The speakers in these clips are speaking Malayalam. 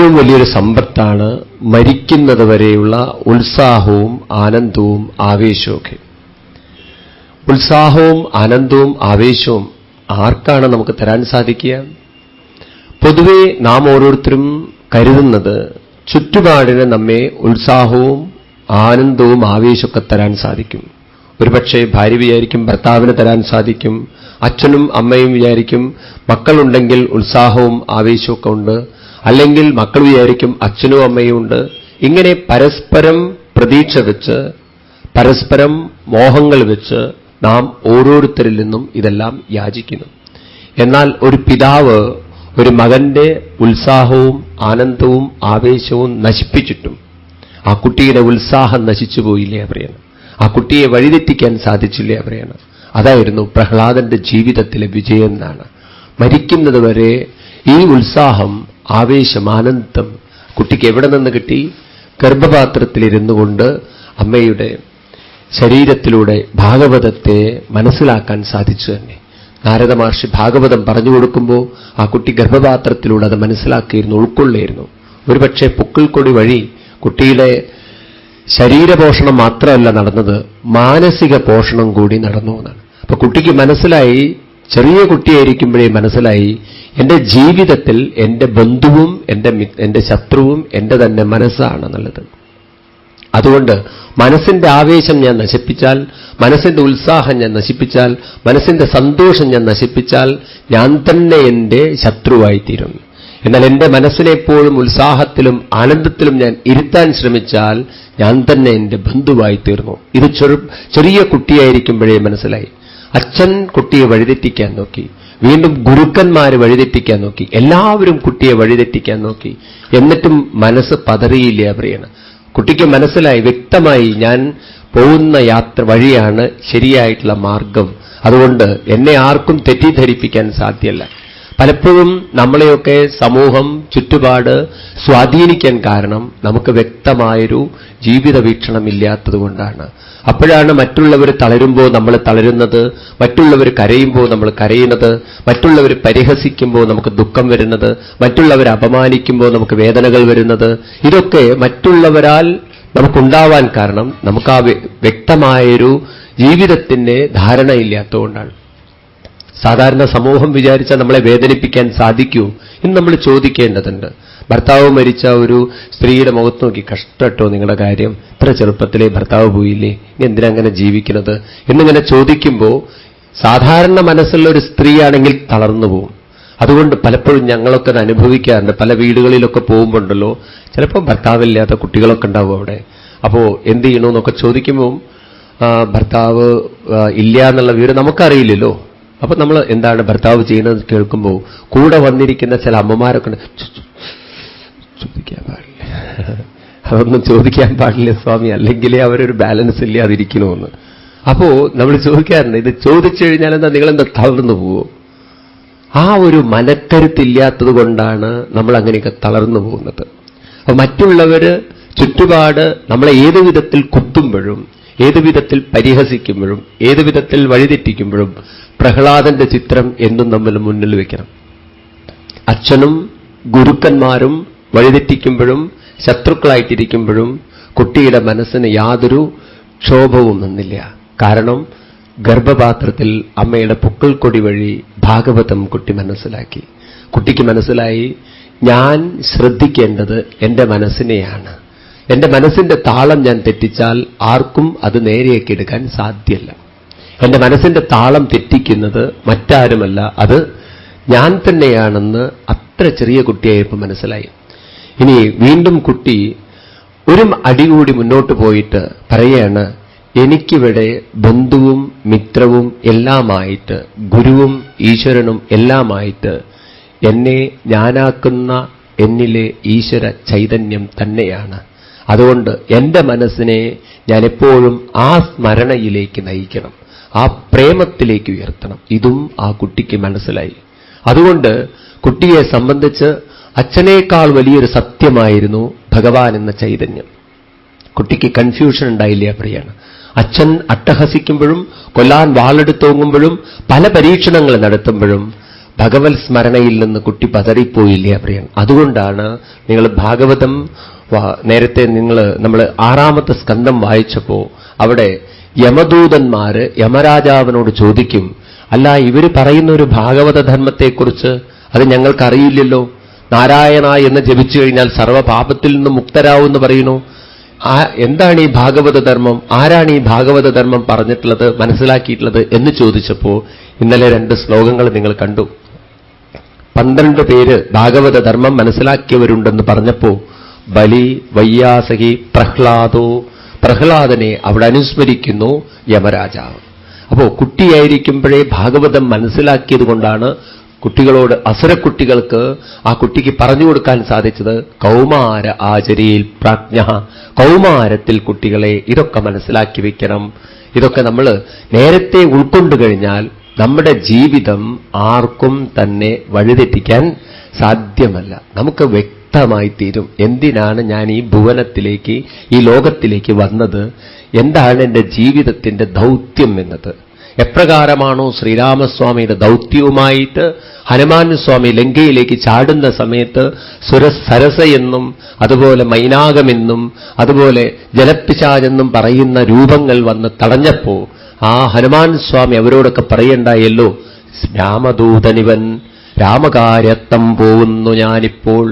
ഏറ്റവും വലിയൊരു സമ്പത്താണ് മരിക്കുന്നത് വരെയുള്ള ഉത്സാഹവും ആനന്ദവും ആവേശവും. ഉത്സാഹവും ആനന്ദവും ആവേശവും ആർക്കാണ് നമുക്ക് തരാൻ സാധിക്കുക? പൊതുവെ നാം ഓരോരുത്തരും കരുതുന്നത് ചുറ്റുപാടിന് നമ്മെ ഉത്സാഹവും ആനന്ദവും ആവേശമൊക്കെ തരാൻ സാധിക്കും. ഒരുപക്ഷെ ഭാര്യ വിചാരിക്കും ഭർത്താവിന് തരാൻ സാധിക്കും, അച്ഛനും അമ്മയും വിചാരിക്കും മക്കളുണ്ടെങ്കിൽ ഉത്സാഹവും ആവേശമൊക്കെ ഉണ്ട്, അല്ലെങ്കിൽ മക്കൾ വിചാരിക്കും അച്ഛനും അമ്മയും ഉണ്ട്. ഇങ്ങനെ പരസ്പരം പ്രതീക്ഷ വെച്ച് പരസ്പരം മോഹങ്ങൾ വെച്ച് നാം ഓരോരുത്തരിൽ നിന്നും ഇതെല്ലാം യാചിക്കുന്നു. എന്നാൽ ഒരു പിതാവ് ഒരു മകന്റെ ഉത്സാഹവും ആനന്ദവും ആവേശവും നശിപ്പിച്ചിട്ടും ആ കുട്ടിയുടെ ഉത്സാഹം നശിച്ചു പോയില്ലേ പറയണം, ആ കുട്ടിയെ വഴിതെറ്റിക്കാൻ സാധിച്ചില്ലേ പറയണം. അതായിരുന്നു പ്രഹ്ലാദന്റെ ജീവിതത്തിലെ വിജയം എന്നാണ്. മരിക്കുന്നത് വരെ ഈ ഉത്സാഹം ആവേശം ആനന്ദം കുട്ടിക്ക് എവിടെ നിന്ന് കിട്ടി? ഗർഭപാത്രത്തിലിരുന്നു കൊണ്ട് അമ്മയുടെ ശരീരത്തിലൂടെ ഭാഗവതത്തെ മനസ്സിലാക്കാൻ സാധിച്ചു തന്നെ. നാരദ മഹർഷി ഭാഗവതം പറഞ്ഞു കൊടുക്കുമ്പോൾ ആ കുട്ടി ഗർഭപാത്രത്തിലൂടെ അത് മനസ്സിലാക്കിയിരുന്നു, ഉൾക്കൊള്ളിയിരുന്നു. ഒരുപക്ഷെ പൊക്കിൾക്കൊടി വഴി കുട്ടിയുടെ ശരീരപോഷണം മാത്രമല്ല നടന്നത്, മാനസിക പോഷണം കൂടി നടന്നു എന്നാണ്. അപ്പൊ കുട്ടിക്ക് മനസ്സിലായി, ചെറിയ കുട്ടിയായിരിക്കുമ്പോഴേ മനസ്സിലായി, എന്റെ ജീവിതത്തിൽ എന്റെ ബന്ധുവും എന്റെ ശത്രുവും എന്റെ തന്നെ മനസ്സാണെന്നുള്ളത്. അതുകൊണ്ട് മനസ്സിന്റെ ആവേശം ഞാൻ നശിപ്പിച്ചാൽ, മനസ്സിന്റെ ഉത്സാഹം ഞാൻ നശിപ്പിച്ചാൽ, മനസ്സിന്റെ സന്തോഷം ഞാൻ നശിപ്പിച്ചാൽ ഞാൻ തന്നെ എന്റെ ശത്രുവായിത്തീരും. എന്നാൽ എന്റെ മനസ്സിനെപ്പോഴും ഉത്സാഹത്തിലും ആനന്ദത്തിലും ഞാൻ ഇരുത്താൻ ശ്രമിച്ചാൽ ഞാൻ തന്നെ എന്റെ ബന്ധുവായി തീർന്നു. ഇത് ചെറിയ കുട്ടിയായിരിക്കുമ്പോഴേ മനസ്സിലായി. അച്ഛൻ കുട്ടിയെ വഴിതെറ്റിക്കാൻ നോക്കി, വീണ്ടും ഗുരുക്കന്മാര് വഴിതെറ്റിക്കാൻ നോക്കി, എല്ലാവരും കുട്ടിയെ വഴിതെറ്റിക്കാൻ നോക്കി. എന്നിട്ടും മനസ്സ് പതറിയില്ല പറയണം. കുട്ടിക്ക് മനസ്സിലായി, വ്യക്തമായി, ഞാൻ പോകുന്ന യാത്ര വഴിയാണ് ശരിയായിട്ടുള്ള മാർഗം. അതുകൊണ്ട് എന്നെ ആർക്കും തെറ്റിദ്ധരിപ്പിക്കാൻ സാധ്യമല്ല. പലപ്പോഴും നമ്മളെയൊക്കെ സമൂഹം ചുറ്റുപാട് സ്വാധീനിക്കാൻ കാരണം നമുക്ക് വ്യക്തമായൊരു ജീവിത വീക്ഷണമില്ലാത്തതുകൊണ്ടാണ്. അപ്പോഴാണ് മറ്റുള്ളവർ തളരുമ്പോൾ നമ്മൾ തളരുന്നത്, മറ്റുള്ളവർ കരയുമ്പോൾ നമ്മൾ കരയുന്നത്, മറ്റുള്ളവർ പരിഹസിക്കുമ്പോൾ നമുക്ക് ദുഃഖം വരുന്നത്, മറ്റുള്ളവർ അപമാനിക്കുമ്പോൾ നമുക്ക് വേദനകൾ വരുന്നത്. ഇതൊക്കെ മറ്റുള്ളവരാൽ നമുക്കുണ്ടാവാൻ കാരണം നമുക്ക് ആ വ്യക്തമായൊരു ജീവിതത്തിന്റെ ധാരണയില്ലാത്തതുകൊണ്ടാണ്. സാധാരണ സമൂഹം വിചാരിച്ചാൽ നമ്മളെ വേദനിപ്പിക്കാൻ സാധിക്കൂ എന്ന് നമ്മൾ ചോദിക്കേണ്ടതുണ്ട്. ഭർത്താവ് മരിച്ച ഒരു സ്ത്രീയുടെ മുഖത്ത് നോക്കി, കഷ്ടട്ടോ നിങ്ങളുടെ കാര്യം, ഇത്ര ചെറുപ്പത്തിലേ ഭർത്താവ് പോയില്ലേ, ഇനി എന്തിനാ അങ്ങനെ ജീവിക്കുന്നത് എന്നിങ്ങനെ ചോദിക്കുമ്പോൾ സാധാരണ മനസ്സുള്ള ഒരു സ്ത്രീയാണെങ്കിൽ തളർന്നു പോകും. അതുകൊണ്ട് പലപ്പോഴും ഞങ്ങളൊക്കെ അത് അനുഭവിക്കാറുണ്ട്. പല വീടുകളിലൊക്കെ പോകുമ്പോണ്ടല്ലോ, ചിലപ്പോൾ ഭർത്താവില്ലാത്ത കുട്ടികളൊക്കെ ഉണ്ടാവും അവിടെ. അപ്പോ എന്ത് ചെയ്യണമെന്നൊക്കെ ചോദിക്കുമ്പോൾ ഭർത്താവ് ഇല്ല എന്നുള്ള വിവരം നമുക്കറിയില്ലല്ലോ. അപ്പൊ നമ്മൾ എന്താണ് ഭർത്താവ് ചെയ്യുന്നത് കേൾക്കുമ്പോൾ കൂടെ വന്നിരിക്കുന്ന ചില അമ്മമാരൊക്കെ ചോദിക്കാൻ പാടില്ല, അതൊന്നും ചോദിക്കാൻ പാടില്ല സ്വാമി, അല്ലെങ്കിലേ അവരൊരു ബാലൻസ് ഇല്ലാതിരിക്കണമെന്ന്. അപ്പോ നമ്മൾ ചോദിക്കാറുണ്ട്, ഇത് ചോദിച്ചു കഴിഞ്ഞാൽ എന്താ നിങ്ങളെന്താ തളർന്നു പോവോ? ആ ഒരു മനക്കരുത്തില്ലാത്തത് കൊണ്ടാണ് നമ്മൾ അങ്ങനെയൊക്കെ തളർന്നു പോകുന്നത്. അപ്പൊ മറ്റുള്ളവര് ചുറ്റുപാട് നമ്മളെ ഏതു വിധത്തിൽ കുത്തുമ്പോഴും, ഏതു വിധത്തിൽ പരിഹസിക്കുമ്പോഴും, ഏതു വിധത്തിൽ വഴിതെറ്റിക്കുമ്പോഴും പ്രഹ്ലാദന്റെ ചിത്രം എന്നും നമ്മൾ മുന്നിൽ വെക്കണം. അച്ഛനും ഗുരുക്കന്മാരും വഴിതെറ്റിക്കുമ്പോഴും ശത്രുക്കളായിട്ടിരിക്കുമ്പോഴും കുട്ടിയുടെ മനസ്സിന് യാതൊരു ക്ഷോഭവും നിന്നില്ല. കാരണം ഗർഭപാത്രത്തിൽ അമ്മയുടെ പൊക്കിൾക്കൊടി വഴി ഭാഗവതം കുട്ടി മനസ്സിലാക്കി. കുട്ടിക്ക് മനസ്സിലായി, ഞാൻ ശ്രദ്ധിക്കേണ്ടത് എന്റെ മനസ്സിനെയാണ്. എന്റെ മനസ്സിന്റെ താളം ഞാൻ തെറ്റിച്ചാൽ ആർക്കും അത് നേരെയാക്കി എടുക്കാൻ സാധ്യമല്ല. എന്റെ മനസ്സിന്റെ താളം തെറ്റിക്കുന്നത് മറ്റാരുമല്ല, അത് ഞാൻ തന്നെയാണെന്ന് അത്ര ചെറിയ കുട്ടിയായപ്പോൾ മനസ്സിലായി. ഇനി വീണ്ടും കുട്ടി ഒരു അടികൂടി മുന്നോട്ട് പോയിട്ട് പറയുകയാണ്, എനിക്കിവിടെ ബന്ധുവും മിത്രവും എല്ലാമായിട്ട്, ഗുരുവും ഈശ്വരനും എല്ലാമായിട്ട് എന്നെ ഞാനാക്കുന്ന എന്നിലെ ഈശ്വര ചൈതന്യം തന്നെയാണ്. അതുകൊണ്ട് എന്റെ മനസ്സിനെ ഞാൻ എപ്പോഴും ആ സ്മരണയിലേക്ക് നയിക്കണം, ആ പ്രേമത്തിലേക്ക് ഉയർത്തണം. ഇതും ആ കുട്ടിക്ക് മനസ്സിലായി. അതുകൊണ്ട് കുട്ടിയെ സംബന്ധിച്ച് അച്ഛനേക്കാൾ വലിയൊരു സത്യമായിരുന്നു ഭഗവാൻ എന്ന ചൈതന്യം. കുട്ടിക്ക് കൺഫ്യൂഷൻ ഉണ്ടായില്ല പറയാണ്. അച്ഛൻ അട്ടഹസിക്കുമ്പോഴും കൊല്ലാൻ വാളെടുത്തോങ്ങുമ്പോഴും പല പരീക്ഷണങ്ങൾ നടത്തുമ്പോഴും ഭഗവത് സ്മരണയിൽ നിന്ന് കുട്ടി പതറിപ്പോയില്ലേ പ്രിയൻ. അതുകൊണ്ടാണ് നിങ്ങൾ ഭാഗവതം നേരത്തെ നമ്മൾ 6ാമത്തെ സ്കന്ധം വായിച്ചപ്പോ അവിടെ യമദൂതന്മാര് യമരാജാവിനോട് ചോദിക്കും, അല്ല ഇവര് പറയുന്ന ഒരു ഭാഗവത ധർമ്മത്തെക്കുറിച്ച് അത് ഞങ്ങൾക്കറിയില്ലല്ലോ. നാരായണ എന്ന് ജപിച്ചു കഴിഞ്ഞാൽ സർവ്വപാപത്തിൽ നിന്നും മുക്തരാവെന്ന് പറയുന്നു. എന്താണ് ഈ ഭാഗവത ധർമ്മം? ആരാണ് ഈ ഭാഗവത ധർമ്മം പറഞ്ഞിട്ടുള്ളത്, മനസ്സിലാക്കിയിട്ടുള്ളത് എന്ന് ചോദിച്ചപ്പോ ഇന്നലെ 2 ശ്ലോകങ്ങൾ നിങ്ങൾ കണ്ടു. 12 പേര് ഭാഗവത ധർമ്മം മനസ്സിലാക്കിയവരുണ്ടെന്ന് പറഞ്ഞപ്പോ ബലി, വയ്യാസകി, പ്രഹ്ലാദനെ അവിടെ അനുസ്മരിക്കുന്നു യമരാജാവ്. അപ്പോ കുട്ടിയായിരിക്കുമ്പോഴേ ഭാഗവതം മനസ്സിലാക്കിയത് കൊണ്ടാണ് കുട്ടികളോട്, അസുരക്കുട്ടികൾക്ക് ആ കുട്ടിക്ക് പറഞ്ഞു കൊടുക്കാൻ സാധിച്ചത് കൗമാര ആചരിയിൽ പ്രാജ്ഞ, കൗമാരത്തിൽ കുട്ടികളെ ഇതൊക്കെ മനസ്സിലാക്കി വെക്കണം. ഇതൊക്കെ നമ്മൾ നേരത്തെ ഉൾക്കൊണ്ടു കഴിഞ്ഞാൽ നമ്മുടെ ജീവിതം ആർക്കും തന്നെ വഴിതെറ്റിക്കാൻ സാധ്യമല്ല. നമുക്ക് വ്യക്തമായി തീരും എന്തിനാണ് ഞാൻ ഈ ഭുവനത്തിലേക്ക്, ഈ ലോകത്തിലേക്ക് വന്നത്, എന്താണ് എൻ്റെ ജീവിതത്തിൻ്റെ ദൗത്യം എന്നത്. എപ്രകാരമാണോ ശ്രീരാമസ്വാമിയുടെ ദൗത്യവുമായിട്ട് ഹനുമാൻ സ്വാമി ലങ്കയിലേക്ക് ചാടുന്ന സമയത്ത് സരസയെന്നും അതുപോലെ മൈനാകമെന്നും അതുപോലെ ജലപ്പിശാചെന്നും പറയുന്ന രൂപങ്ങൾ വന്ന് തടഞ്ഞപ്പോ ആ ഹനുമാൻ സ്വാമി അവരോടൊക്കെ പറയണ്ടായല്ലോ, രാമദൂതനിവൻ, രാമകാര്യത്തം പോകുന്നു ഞാനിപ്പോൾ,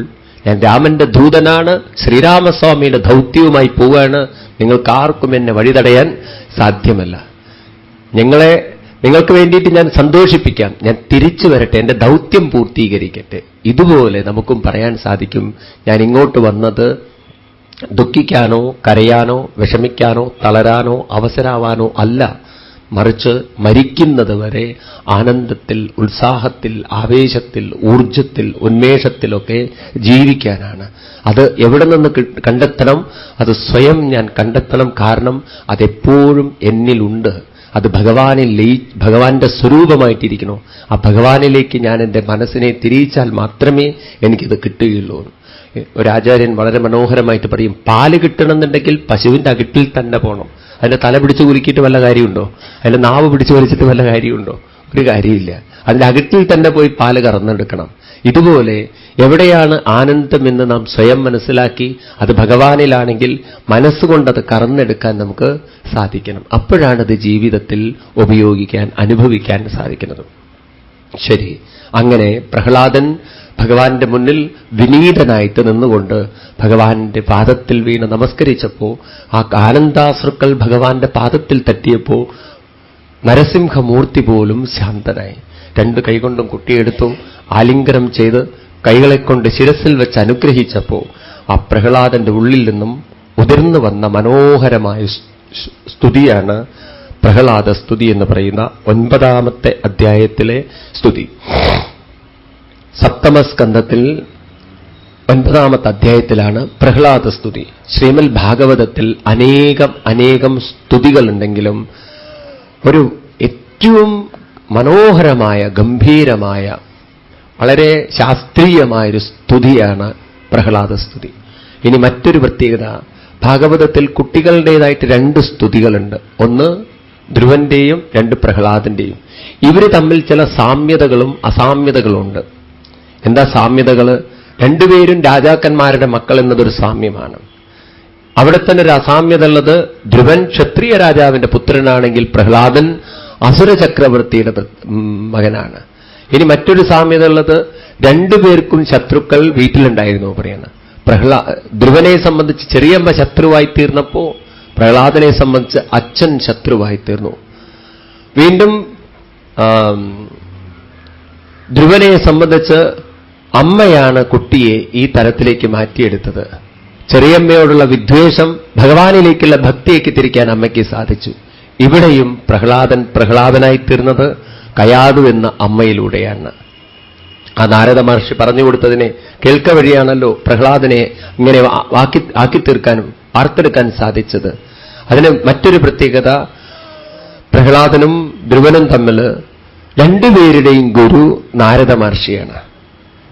ഞാൻ രാമന്റെ ദൂതനാണ്, ശ്രീരാമസ്വാമിയുടെ ദൗത്യവുമായി പോവുകയാണ്, നിങ്ങൾക്കാർക്കും എന്നെ വഴിതടയാൻ സാധ്യമല്ല. നിങ്ങൾക്ക് വേണ്ടിയിട്ട് ഞാൻ സന്തോഷിപ്പിക്കാം, ഞാൻ തിരിച്ചു വരട്ടെ, എന്റെ ദൗത്യം പൂർത്തീകരിക്കട്ടെ. ഇതുപോലെ നമുക്കും പറയാൻ സാധിക്കും, ഞാൻ ഇങ്ങോട്ട് വന്നത് ദുഃഖിക്കാനോ കരയാനോ വിഷമിക്കാനോ തളരാനോ അവസരമാവാനോ അല്ല, മറിച്ച് മരിക്കുന്നത് വരെ ആനന്ദത്തിൽ, ഉത്സാഹത്തിൽ, ആവേശത്തിൽ, ഊർജത്തിൽ, ഉന്മേഷത്തിലൊക്കെ ജീവിക്കാനാണ്. അത് എവിടെ നിന്ന് കണ്ടെത്തണം? അത് സ്വയം ഞാൻ കണ്ടെത്തണം. കാരണം അതെപ്പോഴും എന്നിലുണ്ട്. അത് ഭഗവാന്റെ സ്വരൂപമായിട്ടിരിക്കണോ. ആ ഭഗവാനിലേക്ക് ഞാൻ എൻ്റെ മനസ്സിനെ തിരിച്ചാൽ മാത്രമേ എനിക്കിത് കിട്ടുകയുള്ളൂ. ഒരു ആചാര്യൻ വളരെ മനോഹരമായിട്ട് പറയും, പാല് കിട്ടണമെന്നുണ്ടെങ്കിൽ പശുവിൻ്റെ അകിട്ടിൽ തന്നെ പോകണം. അതിൻ്റെ തല പിടിച്ച് കുലുക്കിയിട്ട് വല്ല കാര്യമുണ്ടോ? അതിൻ്റെ നാവ് പിടിച്ച് വലിച്ചിട്ട് വല്ല കാര്യമുണ്ടോ? ഒരു കാര്യമില്ല. അതിൻ്റെ അകിട്ടിൽ തന്നെ പോയി പാല് കറന്നെടുക്കണം. ഇതുപോലെ എവിടെയാണ് ആനന്ദമെന്ന് നാം സ്വയം മനസ്സിലാക്കി അത് ഭഗവാനിലാണെങ്കിൽ മനസ്സുകൊണ്ടത് കറന്നെടുക്കാൻ നമുക്ക് സാധിക്കണം. അപ്പോഴാണത് ജീവിതത്തിൽ ഉപയോഗിക്കാൻ, അനുഭവിക്കാൻ സാധിക്കുന്നത്. ശരി, അങ്ങനെ പ്രഹ്ലാദൻ ഭഗവാന്റെ മുന്നിൽ വിനീതനായിട്ട് നിന്നുകൊണ്ട് ഭഗവാന്റെ പാദത്തിൽ വീണ് നമസ്കരിച്ചപ്പോ ആ ആനന്ദാശ്രുക്കൾ ഭഗവാന്റെ പാദത്തിൽ തട്ടിയപ്പോ നരസിംഹമൂർത്തി പോലും ശാന്തനായി. 2 കൈകൊണ്ടും കുട്ടിയെടുത്തു, ആലിംഗനം ചെയ്ത് കൈകളെക്കൊണ്ട് ശിരസിൽ വെച്ച് അനുഗ്രഹിച്ചപ്പോ ആ പ്രഹ്ലാദന്റെ ഉള്ളിൽ നിന്നും ഉതിർന്നു വന്ന മനോഹരമായ സ്തുതിയാണ് പ്രഹ്ലാദ സ്തുതി എന്ന് പറയുന്ന 9ാമത്തെ അധ്യായത്തിലെ സ്തുതി. 7ാം സ്കന്ധത്തിൽ 9ാമത്തെ അധ്യായത്തിലാണ് പ്രഹ്ലാദ സ്തുതി. ശ്രീമൽ ഭാഗവതത്തിൽ അനേകം സ്തുതികളുണ്ടെങ്കിലും ഒരു ഏറ്റവും മനോഹരമായ, ഗംഭീരമായ, വളരെ ശാസ്ത്രീയമായൊരു സ്തുതിയാണ് പ്രഹ്ലാദ സ്തുതി. ഇനി മറ്റൊരു പ്രത്യേകത, ഭാഗവതത്തിൽ കുട്ടികളുടേതായിട്ട് 2 സ്തുതികളുണ്ട്. ഒന്ന് ധ്രുവന്റെയും 2 പ്രഹ്ലാദന്റെയും. ഇവർ തമ്മിൽ ചില സാമ്യതകളും അസാമ്യതകളും ഉണ്ട്. എന്താ സാമ്യതകൾ? 2 പേരും രാജാക്കന്മാരുടെ മക്കൾ എന്നതൊരു സാമ്യമാണ്. അവിടെ തന്നെ ഒരു അസാമ്യത ഉള്ളത്, ധ്രുവൻ ക്ഷത്രിയ രാജാവിന്റെ പുത്രനാണെങ്കിൽ പ്രഹ്ലാദൻ അസുര ചക്രവർത്തിയുടെ മകനാണ്. ഇനി മറ്റൊരു സാമ്യത ഉള്ളത്, 2 പേർക്കും ശത്രുക്കൾ വീട്ടിലുണ്ടായിരുന്നു പറയുന്നത്. ധ്രുവനെ സംബന്ധിച്ച് ചെറിയമ്മ ശത്രുവായി തീർന്നപ്പോ പ്രഹ്ലാദനെ സംബന്ധിച്ച് അച്ഛൻ ശത്രുവായി തീർന്നു. വീണ്ടും ധ്രുവനെ സംബന്ധിച്ച് അമ്മയാണ് കുട്ടിയെ ഈ തരത്തിലേക്ക് മാറ്റിയെടുത്തത്. ചെറിയമ്മയോടുള്ള വിദ്വേഷം ഭഗവാനിലേക്കുള്ള ഭക്തിയേക്ക് തിരിക്കാൻ അമ്മയ്ക്ക് സാധിച്ചു. ഇവിടെയും പ്രഹ്ലാദനായി തീർന്നത് കയാതു എന്ന അമ്മയിലൂടെയാണ്. ആ നാരദ മഹർഷി പറഞ്ഞു കൊടുത്തതിനെ കേൾക്ക വഴിയാണല്ലോ പ്രഹ്ലാദനെ ഇങ്ങനെ ആക്കിത്തീർക്കാനും വാർത്തെടുക്കാൻ സാധിച്ചത്. അതിന് മറ്റൊരു പ്രത്യേകത, പ്രഹ്ലാദനും ധ്രുവനും തമ്മിൽ 2 പേരുടെയും ഗുരു നാരദ മഹർഷിയാണ്.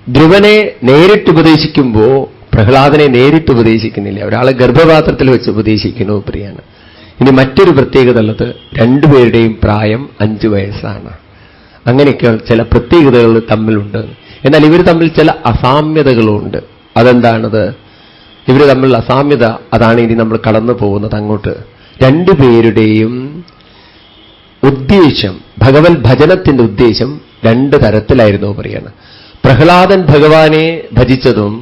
ധ്രുവനെ നേരിട്ട് ഉപദേശിക്കുമ്പോൾ പ്രഹ്ലാദനെ നേരിട്ട് ഉപദേശിക്കുന്നില്ല, ഒരാളെ ഗർഭപാത്രത്തിൽ വെച്ച് ഉപദേശിക്കുന്നു പ്രിയാണ്. ഇനി മറ്റൊരു പ്രത്യേകത ഉള്ളത്, 2 പേരുടെയും പ്രായം 5 വയസ്സാണ്. അങ്ങനെയൊക്കെ ചില പ്രത്യേകതകൾ തമ്മിലുണ്ട്. എന്നാൽ ഇവർ തമ്മിൽ ചില അസാമ്യതകളുമുണ്ട്. അതെന്താണത്? ഇവർ തമ്മിൽ അസാമ്യത, അതാണ് ഇനി നമ്മൾ കടന്നു പോകുന്നത് അങ്ങോട്ട്. രണ്ടുപേരുടെയും ഉദ്ദേശം, ഭഗവത് ഭജനത്തിന്റെ ഉദ്ദേശം രണ്ട് തരത്തിലായിരുന്നു പറയാണ്. പ്രഹ്ലാദൻ ഭഗവാനെ ഭജിച്ചതും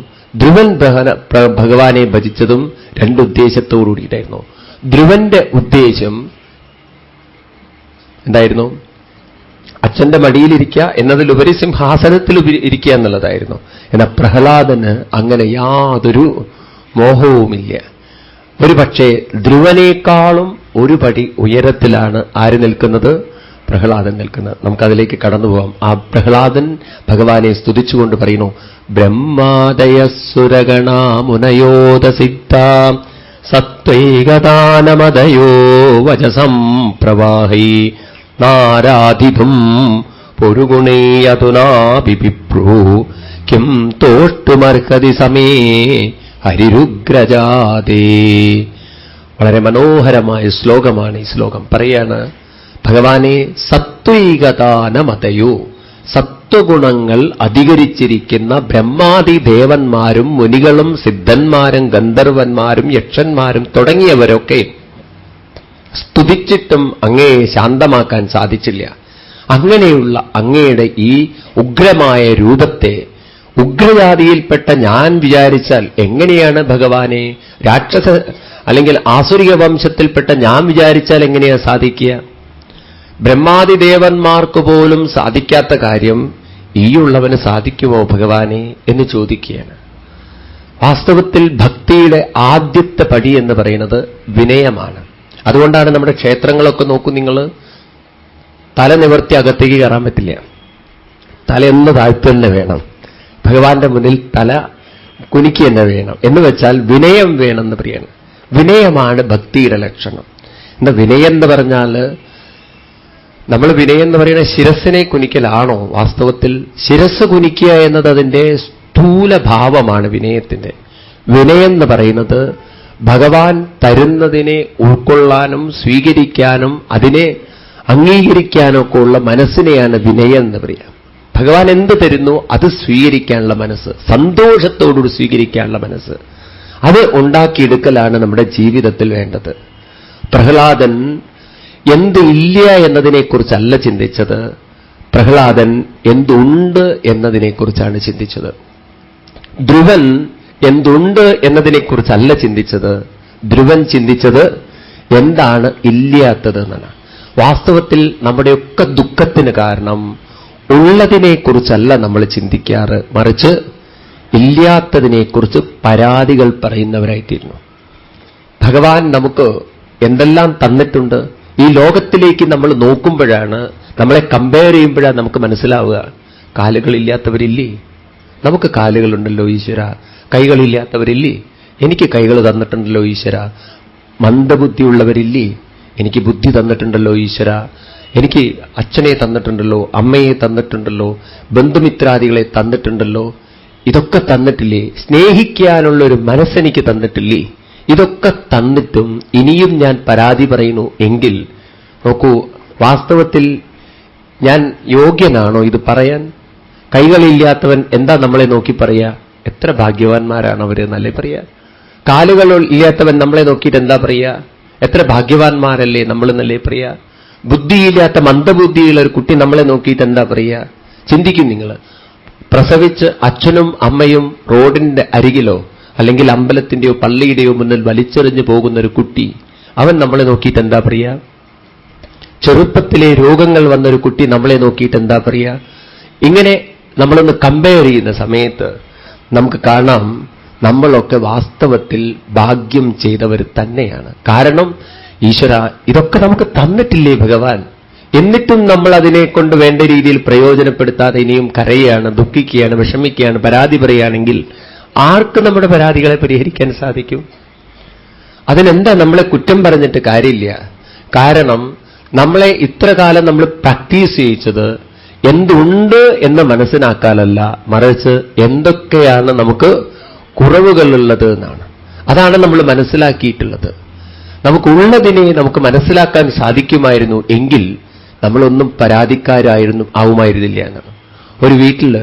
ധ്രുവൻ ഭഗവാനെ ഭജിച്ചതും രണ്ടുദ്ദേശത്തോടുകൂടിയിട്ടായിരുന്നു. ധ്രുവന്റെ ഉദ്ദേശം എന്തായിരുന്നു? അച്ഛന്റെ മടിയിലിരിക്കുക എന്നതിലുപരി സിംഹാസനത്തിൽ ഇരിക്കുക എന്നുള്ളതായിരുന്നു. എന്നാൽ പ്രഹ്ലാദന് അങ്ങനെ യാതൊരു മോഹവുമില്ല. ഒരു പക്ഷേ ധ്രുവനേക്കാളും ഒരു പടി ഉയരത്തിലാണ് ആര് നിൽക്കുന്നത്? പ്രഹ്ലാദൻ നിൽക്കുന്നത്. നമുക്കതിലേക്ക് കടന്നുപോകാം. ആ പ്രഹ്ലാദൻ ഭഗവാനെ സ്തുതിച്ചുകൊണ്ട് പറയുന്നു, ബ്രഹ്മാദയസുരഗണാമുനയോദസിദ്ധ സത്വൈകദാനമദയോ വചസം പ്രവാഹൈ നാരാധിപും പൊരുഗുണേയതുനാഭിപ്രു കിം തോഷ്ടുമർഹതി സമേ ഹരിരുഗ്രജാതേ. വളരെ മനോഹരമായ ശ്ലോകമാണ് ഈ ശ്ലോകം. പറയാണ്, ഭഗവാനെ സത്വൈകദാനമതയോ, സത്വഗുണങ്ങൾ അധികരിച്ചിരിക്കുന്ന ബ്രഹ്മാദി ദേവന്മാരും മുനികളും സിദ്ധന്മാരും ഗന്ധർവന്മാരും യക്ഷന്മാരും തുടങ്ങിയവരൊക്കെ സ്തുതിച്ചിട്ടും അങ്ങയെ ശാന്തമാക്കാൻ സാധിച്ചില്ല. അങ്ങനെയുള്ള അങ്ങയുടെ ഈ ഉഗ്രമായ രൂപത്തെ ഉഗ്രജാതിയിൽപ്പെട്ട ഞാൻ വിചാരിച്ചാൽ എങ്ങനെയാണ് ഭഗവാനെ? രാക്ഷസ അല്ലെങ്കിൽ ആസുരിക വംശത്തിൽപ്പെട്ട ഞാൻ വിചാരിച്ചാൽ എങ്ങനെയാ സാധിക്കുക? ബ്രഹ്മാദിദേവന്മാർക്ക് പോലും സാധിക്കാത്ത കാര്യം ഈയുള്ളവന് സാധിക്കുമോ ഭഗവാനെ എന്ന് ചോദിക്കുകയാണ്. വാസ്തവത്തിൽ ഭക്തിയുടെ ആദ്യത്തെ പടി എന്ന് പറയുന്നത് വിനയമാണ്. അതുകൊണ്ടാണ് നമ്മുടെ ക്ഷേത്രങ്ങളൊക്കെ നോക്കൂ നിങ്ങൾ, തല നിവർത്തി അകത്തേക്ക് കയറാൻ പറ്റില്ല. തല എന്ന് താഴ്ത്തു തന്നെ വേണം. ഭഗവാന്റെ മുന്നിൽ തല കുനിക്ക് തന്നെ വേണം. എന്ന് വെച്ചാൽ വിനയം വേണമെന്ന് പറയണം. വിനയമാണ് ഭക്തിയുടെ ലക്ഷണം. എന്താ വിനയം എന്ന് പറഞ്ഞാൽ, നമ്മൾ വിനയം എന്ന് പറയുന്ന ശിരസിനെ കുനിക്കലാണോ? വാസ്തവത്തിൽ ശിരസ് കുനിക്കുക എന്നത് അതിൻ്റെ സ്ഥൂല ഭാവമാണ് വിനയത്തിന്റെ. വിനയം എന്ന് പറയുന്നത് ഭഗവാൻ തരുന്നതിനെ ഉൾക്കൊള്ളാനും സ്വീകരിക്കാനും അതിനെ അംഗീകരിക്കാനൊക്കെ ഉള്ള മനസ്സിനെയാണ് വിനയം എന്ന് പറയുക. ഭഗവാൻ എന്ത് തരുന്നു അത് സ്വീകരിക്കാനുള്ള മനസ്സ്, സന്തോഷത്തോടുകൂടി സ്വീകരിക്കാനുള്ള മനസ്സ്, അത് ഉണ്ടാക്കിയെടുക്കലാണ് നമ്മുടെ ജീവിതത്തിൽ വേണ്ടത്. പ്രഹ്ലാദൻ എന്ത് ഇല്ല എന്നതിനെക്കുറിച്ചല്ല ചിന്തിച്ചത്, പ്രഹ്ലാദൻ എന്തുണ്ട് എന്നതിനെക്കുറിച്ചാണ് ചിന്തിച്ചത്. ധ്രുവൻ എന്തുണ്ട് എന്നതിനെക്കുറിച്ചല്ല ചിന്തിച്ചത്, ധ്രുവൻ ചിന്തിച്ചത് എന്താണ് ഇല്ലാത്തത് എന്നാണ്. വാസ്തവത്തിൽ നമ്മുടെയൊക്കെ ദുഃഖത്തിന് കാരണം ഉള്ളതിനെക്കുറിച്ചല്ല നമ്മൾ ചിന്തിക്കാറ്, മറിച്ച് ഇല്ലാത്തതിനെക്കുറിച്ച് പരാതികൾ പറയുന്നവരായിത്തീരുന്നു. ഭഗവാൻ നമുക്ക് എന്തെല്ലാം തന്നിട്ടുണ്ട്. ഈ ലോകത്തിലേക്ക് നമ്മൾ നോക്കുമ്പോഴാണ്, നമ്മളെ കമ്പയർ ചെയ്യുമ്പോഴാണ് നമുക്ക് മനസ്സിലാവുക, കാലുകളില്ലാത്തവരില്ലേ? നമുക്ക് കാലുകളുണ്ടല്ലോ ഈശ്വര. കൈകളില്ലാത്തവരില്ലേ? എനിക്ക് കൈകൾ തന്നിട്ടുണ്ടല്ലോ ഈശ്വര. മന്ദബുദ്ധിയുള്ളവരില്ലേ? എനിക്ക് ബുദ്ധി തന്നിട്ടുണ്ടല്ലോ ഈശ്വര. എനിക്ക് അച്ഛനെ തന്നിട്ടുണ്ടല്ലോ, അമ്മയെ തന്നിട്ടുണ്ടല്ലോ, ബന്ധുമിത്രാദികളെ തന്നിട്ടുണ്ടല്ലോ. ഇതൊക്കെ തന്നിട്ടില്ലേ? സ്നേഹിക്കാനുള്ളൊരു മനസ്സെനിക്ക് തന്നിട്ടില്ലേ? ഇതൊക്കെ തന്നിട്ടും ഇനിയും ഞാൻ പരാതി പറയുന്നു എങ്കിൽ നോക്കൂ, വാസ്തവത്തിൽ ഞാൻ യോഗ്യനാണോ ഇത് പറയാൻ? കൈകളില്ലാത്തവൻ എന്താ നമ്മളെ നോക്കി പറയാ? എത്ര ഭാഗ്യവാന്മാരാണ് അവര് എന്നല്ലേ പറയാ. കാലുകൾ ഇല്ലാത്തവൻ നമ്മളെ നോക്കിയിട്ട് എന്താ പറയാ? എത്ര ഭാഗ്യവാന്മാരല്ലേ നമ്മൾ എന്നല്ലേ പറയാ. ബുദ്ധിയില്ലാത്ത മന്ദബുദ്ധിയുള്ള ഒരു കുട്ടി നമ്മളെ നോക്കിയിട്ട് എന്താ പറയാ? ചിന്തിക്കും നിങ്ങൾ. പ്രസവിച്ച് അച്ഛനും അമ്മയും റോഡിന്റെ അരികിലോ അല്ലെങ്കിൽ അമ്പലത്തിന്റെയോ പള്ളിയുടെയോ മുന്നിൽ വലിച്ചെറിഞ്ഞു പോകുന്ന ഒരു കുട്ടി, അവൻ നമ്മളെ നോക്കിയിട്ട് എന്താ പറയാ? ചെറുപ്പത്തിലെ രോഗങ്ങൾ വന്നൊരു കുട്ടി നമ്മളെ നോക്കിയിട്ട് എന്താ പറയാ? ഇങ്ങനെ നമ്മളൊന്ന് കമ്പയർ ചെയ്യുന്ന സമയത്ത് നമുക്ക് കാണാം, നമ്മളൊക്കെ വാസ്തവത്തിൽ ഭാഗ്യം ചെയ്തവർ തന്നെയാണ്. കാരണം ഈശ്വര ഇതൊക്കെ നമുക്ക് തന്നിട്ടില്ലേ ഭഗവാൻ? എന്നിട്ടും നമ്മൾ അതിനെക്കൊണ്ട് വേണ്ട രീതിയിൽ പ്രയോജനപ്പെടുത്താതെ ഇനിയും കരയുകയാണ്, ദുഃഖിക്കുകയാണ്, വിഷമിക്കുകയാണ്, പരാതി പറയുകയാണെങ്കിൽ ആർക്ക് നമ്മുടെ പരാതികളെ പരിഹരിക്കാൻ സാധിക്കും? അതിനെന്താ നമ്മളെ കുറ്റം പറഞ്ഞിട്ട് കാര്യമില്ല. കാരണം നമ്മളെ ഇത്ര കാലം നമ്മൾ പ്രാക്ടീസ് ചെയ്യിച്ചത് എന്തുണ്ട് എന്ന് മനസ്സിലാക്കാനല്ല, മറിച്ച് എന്തൊക്കെയാണ് നമുക്ക് കുറവുകളുള്ളത് എന്നാണ്. അതാണ് നമ്മൾ മനസ്സിലാക്കിയിട്ടുള്ളത്. നമുക്കുള്ളതിനെ നമുക്ക് മനസ്സിലാക്കാൻ സാധിക്കുമായിരുന്നു എങ്കിൽ നമ്മളൊന്നും ആവുമായിരുന്നില്ല എന്നാണ്. ഒരു വീട്ടിൽ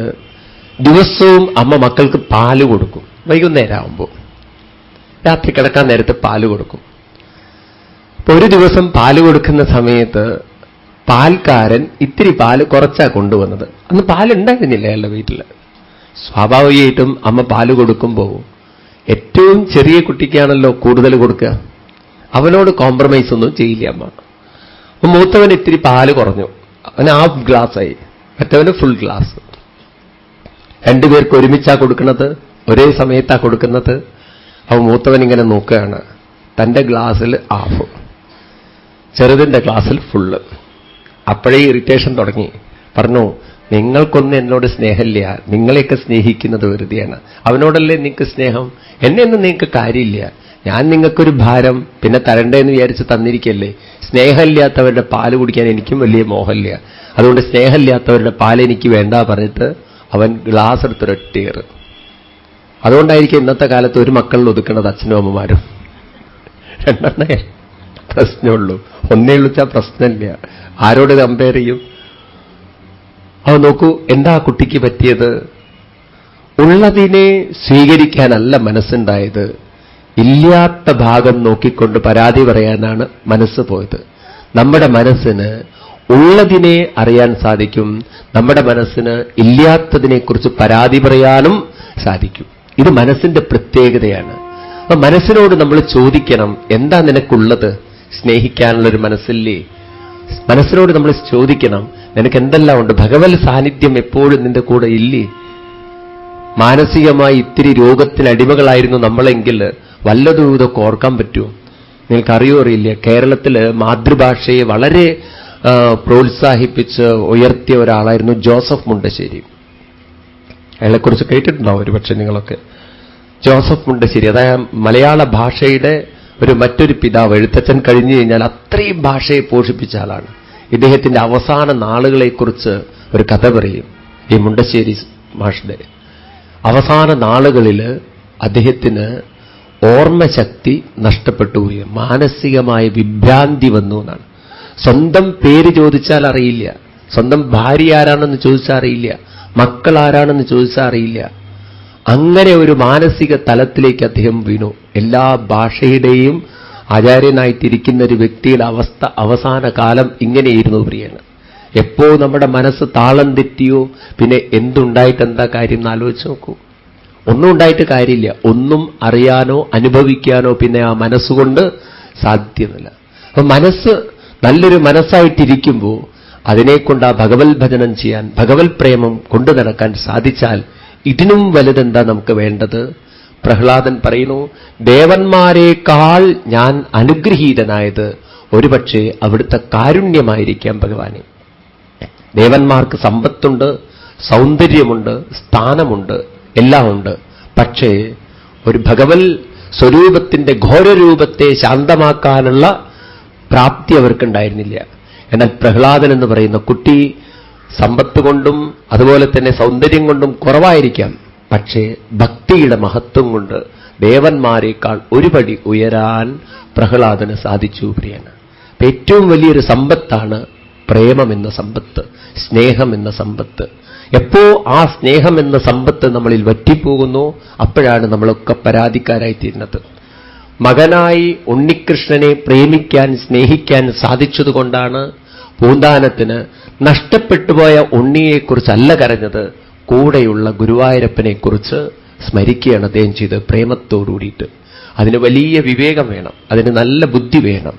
ദിവസവും അമ്മ മക്കൾക്ക് പാല് കൊടുക്കും. വൈകുന്നേരം ആവുമ്പോൾ, രാത്രി കിടക്കാൻ നേരത്ത് പാല് കൊടുക്കും. അപ്പൊ ഒരു ദിവസം പാല് കൊടുക്കുന്ന സമയത്ത് പാൽക്കാരൻ ഇത്തിരി പാല് കുറച്ചാ കൊണ്ടുവന്നത്. അന്ന് പാലുണ്ടായിരുന്നില്ല അയാളുടെ വീട്ടിൽ. സ്വാഭാവികമായിട്ടും അമ്മ പാല് കൊടുക്കുമ്പോൾ ഏറ്റവും ചെറിയ കുട്ടിക്കാണല്ലോ കൂടുതൽ കൊടുക്കുക. അവനോട് കോംപ്രമൈസ് ഒന്നും ചെയ്യില്ല അമ്മ. അപ്പൊ മൂത്തവൻ ഇത്തിരി പാല് കുറഞ്ഞു, അവന് ഹാഫ് ഗ്ലാസ്സായി, മറ്റവന് ഫുൾ ഗ്ലാസ്. രണ്ടുപേർക്ക് ഒരുമിച്ചാ കൊടുക്കുന്നത്, ഒരേ സമയത്താ കൊടുക്കുന്നത്. അവൻ മൂത്തവൻ ഇങ്ങനെ നോക്കുകയാണ്, തൻ്റെ ഗ്ലാസ്സിൽ ഹാഫ്, ചെറുതിൻ്റെ ഗ്ലാസ്സിൽ ഫുള്ള്. അപ്പോഴേ ഇറിറ്റേഷൻ തുടങ്ങി. പറഞ്ഞു, നിങ്ങൾക്കൊന്നും എന്നോട് സ്നേഹമില്ല, നിങ്ങളെയൊക്കെ സ്നേഹിക്കുന്നത് വെറുതെയാണ്. അവനോടല്ലേ നിങ്ങൾക്ക് സ്നേഹം, എന്നെയൊന്നും നിങ്ങൾക്ക് കാര്യമില്ല, ഞാൻ നിങ്ങൾക്കൊരു ഭാരം, പിന്നെ തരണ്ടേന്ന് വിചാരിച്ച് തന്നിരിക്കല്ലേ. സ്നേഹമില്ലാത്തവരുടെ പാല് കുടിക്കാൻ എനിക്കും വലിയ മോഹമില്ല, അതുകൊണ്ട് സ്നേഹമില്ലാത്തവരുടെ പാൽ എനിക്ക് വേണ്ട പറഞ്ഞിട്ട് അവൻ ഗ്ലാസ് എടുത്തൊരൊറ്റയേറ്. അതുകൊണ്ടായിരിക്കും ഇന്നത്തെ കാലത്ത് ഒരു മക്കളിൽ ഒതുക്കുന്നത് അച്ഛനും അമ്മമാരും. രണ്ടെണ്ണേ പ്രശ്നമുള്ളൂ, ഒന്നേ വിളിച്ചാൽ പ്രശ്നമില്ല. ആരോട് കമ്പയർ ചെയ്യും? അവ നോക്കൂ, എന്താ കുട്ടിക്ക് പറ്റിയത്? ഉള്ളതിനെ സ്വീകരിക്കാനല്ല മനസ്സുണ്ടായത്, ഇല്ലാത്ത ഭാഗം നോക്കിക്കൊണ്ട് പരാതി പറയാനാണ് മനസ്സ് പോയത്. നമ്മുടെ മനസ്സിന് ഉള്ളതിനെ അറിയാൻ സാധിക്കും, നമ്മുടെ മനസ്സിന് ഇല്ലാത്തതിനെക്കുറിച്ച് പരാതി പറയാനും സാധിക്കും. ഇത് മനസ്സിന്റെ പ്രത്യേകതയാണ്. അപ്പൊ മനസ്സിനോട് നമ്മൾ ചോദിക്കണം, എന്താ നിനക്കുള്ളത്? സ്നേഹിക്കാനുള്ളൊരു മനസ്സില്ലേ? മനസ്സിനോട് നമ്മൾ ചോദിക്കണം, നിനക്ക് എന്തെല്ലാം ഉണ്ട്? ഭഗവത് സാന്നിധ്യം എപ്പോഴും നിന്റെ കൂടെ ഇല്ലേ? മാനസികമായി ഇത്തിരി രോഗത്തിന് അടിമകളായിരുന്നു നമ്മളെങ്കിൽ വല്ലതും ഇതൊക്കെ ഓർക്കാൻ പറ്റുമോ? നിങ്ങൾക്കറിയോ അറിയില്ല, കേരളത്തിൽ മാതൃഭാഷയെ വളരെ പ്രോത്സാഹിപ്പിച്ച് ഉയർത്തിയ ഒരാളായിരുന്നു ജോസഫ് മുണ്ടശ്ശേരി. അയാളെക്കുറിച്ച് കേട്ടിട്ടുണ്ടാവും ഒരുപക്ഷെ നിങ്ങളൊക്കെ. ജോസഫ് മുണ്ടശ്ശേരി, അതായത് മലയാള ഭാഷയുടെ മറ്റൊരു പിതാവ്. എഴുത്തച്ഛൻ കഴിഞ്ഞു കഴിഞ്ഞാൽ അത്രയും ഭാഷയെ പോഷിപ്പിച്ച ആളാണ്. ഇദ്ദേഹത്തിന്റെ അവസാന നാളുകളെക്കുറിച്ച് ഒരു കഥ പറയും. ഈ മുണ്ടശ്ശേരി മാഷിന്റെ അവസാന നാളുകളിൽ അദ്ദേഹത്തിന് ഓർമ്മശക്തി നഷ്ടപ്പെട്ടുപോയി, മാനസികമായ വിഭ്രാന്തി വന്നു എന്നാണ്. സ്വന്തം പേര് ചോദിച്ചാൽ അറിയില്ല, സ്വന്തം ഭാര്യ ആരാണെന്ന് ചോദിച്ചാൽ അറിയില്ല, മക്കൾ ആരാണെന്ന് ചോദിച്ചാൽ അറിയില്ല. അങ്ങനെ ഒരു മാനസിക തലത്തിലേക്ക് അദ്ദേഹം വീണു. എല്ലാ ഭാഷയുടെയും ആചാര്യനായിട്ടിരിക്കുന്ന ഒരു വ്യക്തിയുടെ അവസ്ഥ അവസാന കാലം ഇങ്ങനെയിരുന്നു പ്രിയാണ്. എപ്പോ നമ്മുടെ മനസ്സ് താളം തെറ്റിയോ പിന്നെ എന്തുണ്ടായിട്ടെന്താ കാര്യം എന്ന് ആലോചിച്ച് നോക്കൂ. ഒന്നും ഉണ്ടായിട്ട് കാര്യമില്ല, ഒന്നും അറിയാനോ അനുഭവിക്കാനോ പിന്നെ ആ മനസ്സുകൊണ്ട് സാധ്യമല്ല. അപ്പൊ മനസ്സ് നല്ലൊരു മനസ്സായിട്ടിരിക്കുമ്പോൾ അതിനെക്കൊണ്ട് ആ ഭഗവത് ഭജനം ചെയ്യാൻ, ഭഗവത് പ്രേമം കൊണ്ടു നടക്കാൻ സാധിച്ചാൽ ഇതിനും വലുതെന്താ നമുക്ക് വേണ്ടത്? പ്രഹ്ലാദൻ പറയുന്നു, ദേവന്മാരെക്കാൾ ഞാൻ അനുഗ്രഹീതനായത് ഒരുപക്ഷെ അവിടുത്തെ കാരുണ്യമായിരിക്കാം ഭഗവാനെ. ദേവന്മാർക്ക് സമ്പത്തുണ്ട്, സൗന്ദര്യമുണ്ട്, സ്ഥാനമുണ്ട്, എല്ലാം ഉണ്ട്. പക്ഷേ ഒരു ഭഗവത് സ്വരൂപത്തിന്റെ ഘോരരൂപത്തെ ശാന്തമാക്കാനുള്ള പ്രാപ്തി അവർക്കുണ്ടായിരുന്നില്ല. എന്നാൽ പ്രഹ്ലാദൻ എന്ന് പറയുന്ന കുട്ടി സമ്പത്ത് കൊണ്ടും അതുപോലെ തന്നെ സൗന്ദര്യം കൊണ്ടും കുറവായിരിക്കാം, പക്ഷേ ഭക്തിയുടെ മഹത്വം കൊണ്ട് ദേവന്മാരെക്കാൾ ഒരുപടി ഉയരാൻ പ്രഹ്ലാദന് സാധിച്ചു പ്രിയന്. ഏറ്റവും വലിയൊരു സമ്പത്താണ് പ്രേമം എന്ന സമ്പത്ത്, സ്നേഹം എന്ന സമ്പത്ത്. എപ്പോ ആ സ്നേഹം എന്ന സമ്പത്ത് നമ്മളിൽ വറ്റിപ്പോകുന്നു, അപ്പോഴാണ് നമ്മളൊക്കെ പരാതിക്കാരായിത്തീരുന്നത്. മകനായി ഉണ്ണികൃഷ്ണനെ പ്രേമിക്കാൻ സ്നേഹിക്കാൻ സാധിച്ചതുകൊണ്ടാണ് പൂന്താനത്തിന് നഷ്ടപ്പെട്ടുപോയ ഉണ്ണിയെക്കുറിച്ചല്ല കരഞ്ഞത്, കൂടെയുള്ള ഗുരുവായൂരപ്പനെക്കുറിച്ച് സ്മരിക്കുകയാണ് അദ്ദേഹം ചെയ്ത് പ്രേമത്തോടുകൂടിയിട്ട്. അതിന് വലിയ വിവേകം വേണം, അതിന് നല്ല ബുദ്ധി വേണം.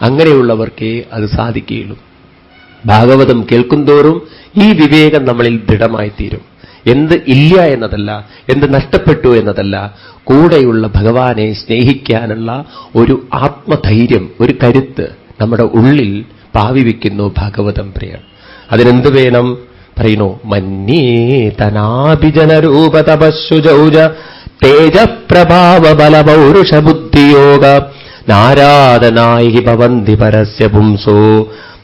അങ്ങനെയുള്ളവർക്കേ അത് സാധിക്കുകയുള്ളൂ. ഭാഗവതം കേൾക്കുന്തോറും ഈ വിവേകം നമ്മളിൽ ദൃഢമായിത്തീരും. എന്ത് ഇല്ല എന്നതല്ല, എന്ത് നഷ്ടപ്പെട്ടു എന്നതല്ല, കൂടെയുള്ള ഭഗവാനെ സ്നേഹിക്കാനുള്ള ഒരു ആത്മധൈര്യം, ഒരു കരുത്ത് നമ്മുടെ ഉള്ളിൽ പാവിവെക്കുന്നു ഭാഗവതം പ്രിയൻ. അതിനെന്ത് വേണം? പറയുന്നു, മന്യേതനാഭിജനരൂപതപശുജൗജ തേജപ്രഭാവ ബലപൗരുഷബുദ്ധിയോഗ നാരാദനായി ഭവന്തി പരസ്യ പുംസോ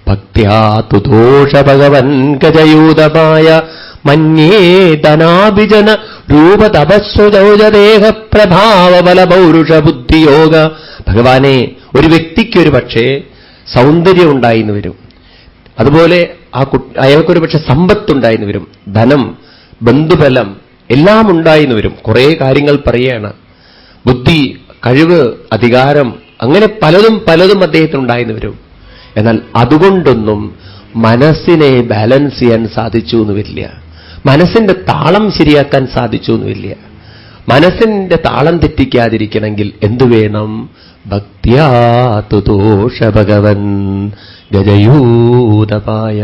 ഭക്ത്യാ തുദോഷ ഭഗവൻ ഗജയൂതമായ മന്യേതനാഭിജന രൂപതപസ്വജൗജദേഹ പ്രഭാവ ബലപൗരുഷബുദ്ധിയോഗ. ഭഗവാനെ, ഒരു വ്യക്തിക്കൊരു പക്ഷേ സൗന്ദര്യം ഉണ്ടായിന്ന് വരും, അതുപോലെ അയാൾക്കൊരു പക്ഷെ സമ്പത്തുണ്ടായിന്ന് വരും, ധനം, ബന്ധുബലം എല്ലാം ഉണ്ടായിന്ന് വരും. കുറേ കാര്യങ്ങൾ പറയുകയാണ്. ബുദ്ധി, കഴിവ്, അധികാരം, അങ്ങനെ പലതും അദ്ദേഹത്തിനുണ്ടായിന്ന് വരും. എന്നാൽ അതുകൊണ്ടൊന്നും മനസ്സിനെ ബാലൻസ് ചെയ്യാൻ സാധിച്ചു എന്ന് വരില്ല. മനസ്സിന്റെ താളം ശരിയാക്കാൻ സാധിച്ചു എന്ന് വരില്ല. മനസ്സിന്റെ താളം തെറ്റിക്കാതിരിക്കണമെങ്കിൽ എന്തു വേണം? ഭക്ത്യാ തുതോഷ ഭഗവൻ ഗജയൂതപായ.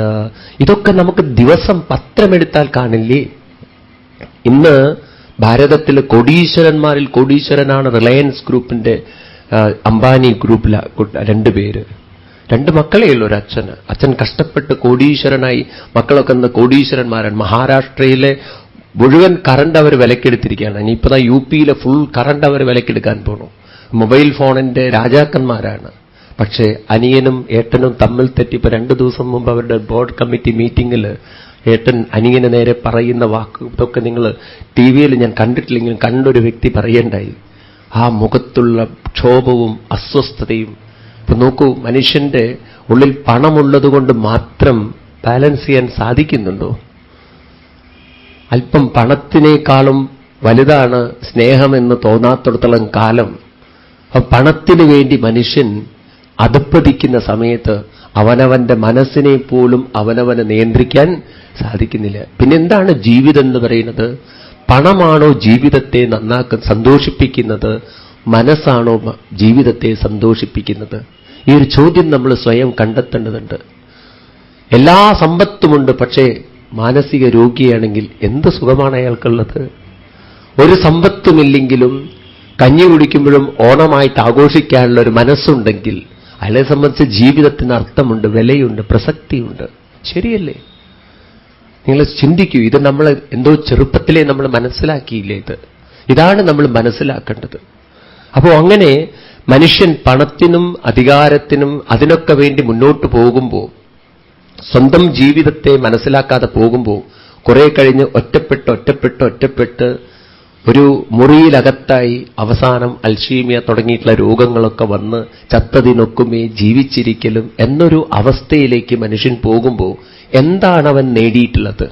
ഇതൊക്കെ നമുക്ക് ദിവസം പത്രമെടുത്താൽ കാണില്ലേ? ഇന്ന് ഭാരതത്തിൽ കോടീശ്വരന്മാരിൽ കോടീശ്വരനാണ് റിലയൻസ് ഗ്രൂപ്പിന്റെ അംബാനി ഗ്രൂപ്പിലെ 2 പേര്. 2 മക്കളേ ഉള്ളൂ ഒരു അച്ഛന്. അച്ഛൻ കഷ്ടപ്പെട്ട് കോടീശ്വരനായി, മക്കളൊക്കെ ഇന്ന് കോടീശ്വരന്മാരാണ്. മഹാരാഷ്ട്രയിലെ മുഴുവൻ കറണ്ട് അവർ വിലക്കെടുത്തിരിക്കുകയാണ്. ഇനിയിപ്പോ UP-യിലെ ഫുൾ കറണ്ട് അവർ വിലക്കെടുക്കാൻ പോണു. മൊബൈൽ ഫോണിന്റെ രാജാക്കന്മാരാണ്. പക്ഷേ അനിയനും ഏട്ടനും തമ്മിൽ തെറ്റിപ്പോ 2 ദിവസം മുമ്പ് അവരുടെ ബോർഡ് കമ്മിറ്റി മീറ്റിംഗിൽ ഏട്ടൻ അനിയന് നേരെ പറയുന്ന വാക്ക്, ഇതൊക്കെ നിങ്ങൾ TV-യിൽ ഞാൻ കണ്ടിട്ടില്ലെങ്കിലും കണ്ടൊരു വ്യക്തി പറയേണ്ടായി. ആ മുഖത്തുള്ള ക്ഷോഭവും അസ്വസ്ഥതയും. ഇപ്പൊ നോക്കൂ, മനുഷ്യന്റെ ഉള്ളിൽ പണമുള്ളതുകൊണ്ട് മാത്രം ബാലൻസ് ചെയ്യാൻ സാധിക്കുന്നുണ്ടോ? അല്പം പണത്തിനേക്കാളും വലുതാണ് സ്നേഹമെന്ന് തോന്നാത്തിടത്തോളം കാലം പണത്തിനു വേണ്ടി മനുഷ്യൻ അധപ്പതിക്കുന്ന സമയത്ത് അവനവന്റെ മനസ്സിനെ പോലും അവനവനെ നിയന്ത്രിക്കാൻ സാധിക്കുന്നില്ല. പിന്നെന്താണ് ജീവിതം എന്ന് പറയുന്നത്? പണമാണോ ജീവിതത്തെ സന്തോഷിപ്പിക്കുന്നത്? മനസ്സാണോ ജീവിതത്തെ സന്തോഷിപ്പിക്കുന്നത്? ഈ ഒരു ചോദ്യം നമ്മൾ സ്വയം കണ്ടെത്തേണ്ടതുണ്ട്. എല്ലാ സമ്പത്തുമുണ്ട്, പക്ഷേ മാനസിക രോഗിയാണെങ്കിൽ എന്ത് സുഖമാണ് അയാൾക്കുള്ളത്? ഒരു സമ്പത്തുമില്ലെങ്കിലും കഞ്ഞി കുടിക്കുമ്പോഴും ഓണമായിട്ട് ആഘോഷിക്കാനുള്ള ഒരു മനസ്സുണ്ടെങ്കിൽ അയാളെ സംബന്ധിച്ച് ജീവിതത്തിന് അർത്ഥമുണ്ട്, വിലയുണ്ട്, പ്രസക്തിയുണ്ട്. ശരിയല്ലേ? നിങ്ങൾ ചിന്തിക്കൂ. ഇത് നമ്മൾ എന്തോ ചെറുപ്പത്തിലേ നമ്മൾ മനസ്സിലാക്കിയില്ലേ? ഇതാണ് നമ്മൾ മനസ്സിലാക്കേണ്ടത്. അപ്പോൾ അങ്ങനെ മനുഷ്യൻ പണത്തിനും അധികാരത്തിനും അതിനൊക്കെ വേണ്ടി മുന്നോട്ട് പോകുമ്പോൾ, സ്വന്തം ജീവിതത്തെ മനസ്സിലാക്കാതെ പോകുമ്പോൾ കുറെ കഴിഞ്ഞ് ഒറ്റപ്പെട്ട് ഒരു മുറിയിലകത്തായി അവസാനം അൽഷീമിയ തുടങ്ങിയിട്ടുള്ള രോഗങ്ങളൊക്കെ വന്ന് ചത്തതിനൊക്കുമേ ജീവിച്ചിരിക്കലും എന്നൊരു അവസ്ഥയിലേക്ക് മനുഷ്യൻ പോകുമ്പോൾ എന്താണ് അവൻ നേടിയിട്ടുള്ളത്?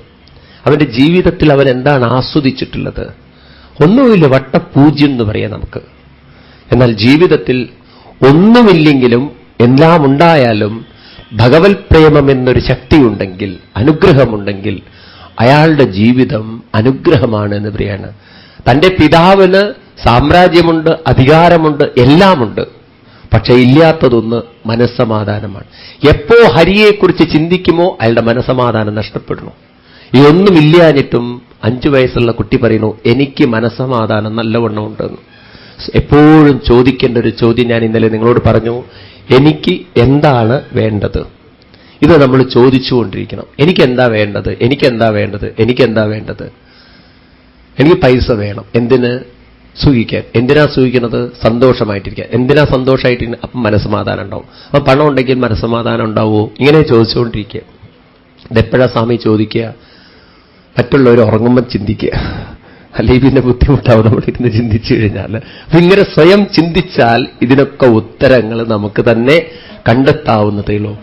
അവന്റെ ജീവിതത്തിൽ അവൻ എന്താണ് ആസ്വദിച്ചിട്ടുള്ളത്? ഒന്നുമില്ല, വട്ടപൂജ്യം എന്ന് പറയാം നമുക്ക്. എന്നാൽ ജീവിതത്തിൽ ഒന്നുമില്ലെങ്കിലും എല്ലാം ഉണ്ടായാലും ഭഗവത് പ്രേമം എന്നൊരു ശക്തിയുണ്ടെങ്കിൽ, അനുഗ്രഹമുണ്ടെങ്കിൽ അയാളുടെ ജീവിതം അനുഗ്രഹമാണ് എന്ന് പറയാണ്. തന്റെ പിതാവിന് സാമ്രാജ്യമുണ്ട്, അധികാരമുണ്ട്, എല്ലാമുണ്ട്. പക്ഷെ ഇല്ലാത്തതൊന്ന് മനസ്സമാധാനമാണ്. എപ്പോ ഹരിയെക്കുറിച്ച് ചിന്തിക്കുമോ അയാളുടെ മനസ്സമാധാനം നഷ്ടപ്പെടുന്നു. ഈ ഒന്നുമില്ലാഞ്ഞിട്ടും 5 വയസ്സുള്ള കുട്ടി പറയുന്നു, എനിക്ക് മനസ്സമാധാനം നല്ലവണ്ണം ഉണ്ടെന്ന്. എപ്പോഴും ചോദിക്കേണ്ട ഒരു ചോദ്യം ഞാൻ ഇന്നലെ നിങ്ങളോട് പറഞ്ഞു, എനിക്ക് എന്താണ് വേണ്ടത്? ഇത് നമ്മൾ ചോദിച്ചുകൊണ്ടിരിക്കണം. എനിക്കെന്താ വേണ്ടത്? എനിക്ക് പൈസ വേണം. എന്തിന്? സുഖിക്കാൻ. എന്തിനാ സുഖിക്കുന്നത്? സന്തോഷമായിട്ടിരിക്കാൻ. എന്തിനാ സന്തോഷമായിട്ടിരിക്കുന്നത്? അപ്പം മനസ്സമാധാനം ഉണ്ടാവും. അപ്പം പണം ഉണ്ടെങ്കിൽ മനസ്സമാധാനം ഉണ്ടാവുമോ? ഇങ്ങനെ ചോദിച്ചുകൊണ്ടിരിക്കുക. ഇതെപ്പോഴാ സ്വാമി ചോദിക്കുക? മറ്റുള്ളവർ ഉറങ്ങുമ്പോൾ ചിന്തിക്കുക. അല്ലെങ്കിൽ പിന്നെ ബുദ്ധിമുട്ടാവും നമ്മളിരുന്ന് ചിന്തിച്ചു കഴിഞ്ഞാൽ. അപ്പൊ ഇങ്ങനെ സ്വയം ചിന്തിച്ചാൽ ഇതിനൊക്കെ ഉത്തരങ്ങൾ നമുക്ക് തന്നെ കണ്ടെത്താവുന്നതേ ഉള്ളൂ.